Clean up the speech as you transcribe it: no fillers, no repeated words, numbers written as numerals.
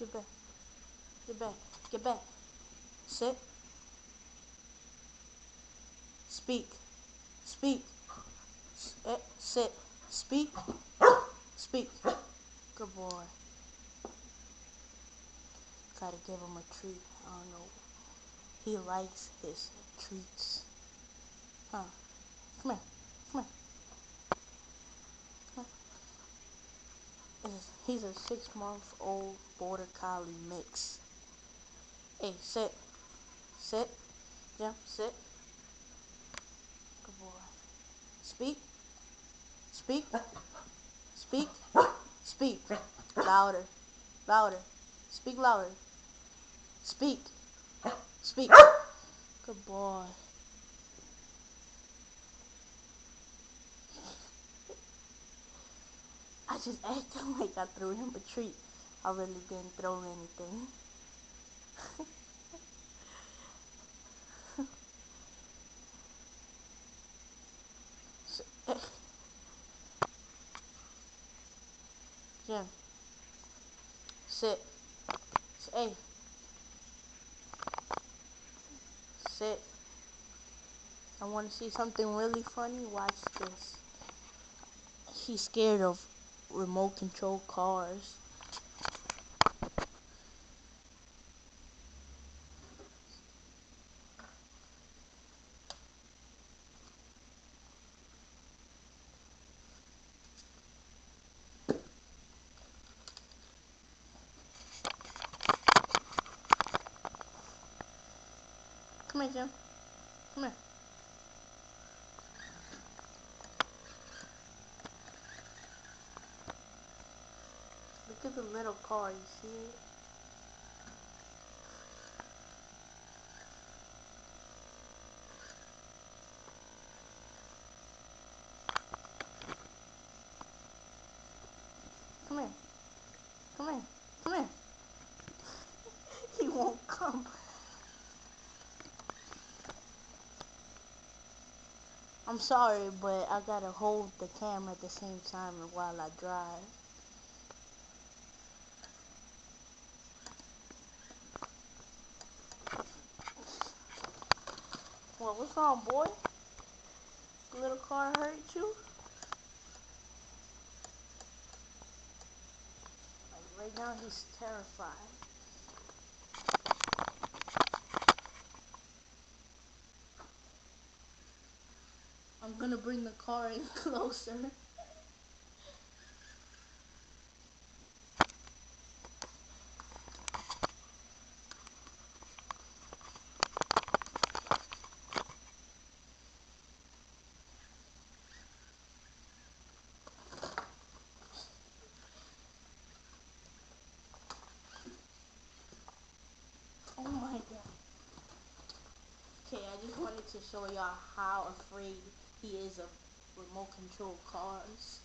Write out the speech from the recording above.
Get back. Get back. Get back. Sit. Speak. Speak. Sit. Speak. Speak. Good boy. Gotta give him a treat. I don't know. He likes his treats. Huh. Come here. Come here. He's a 6-month-old border collie mix. Hey, sit. Sit. Jim, sit. Good boy. Speak. Speak. Speak. Speak. Louder. Louder. Speak louder. Speak. Speak. Good boy. I just acted like I threw him a treat. I really didn't throw anything. Jim, sit. Hey, sit. I want to see something really funny. Watch this. He's scared of remote control cars. Come here, Jim. Come here. Look at the little car. You see it? Come here. Come here. Come here. He won't come. I'm sorry, but I gotta hold the camera at the same time while I drive. Well, what's wrong, boy? The little car hurt you? Like right now, he's terrified. I'm gonna bring the car in closer. Oh my god. Okay, I just wanted to show y'all how afraid he is of remote control cars.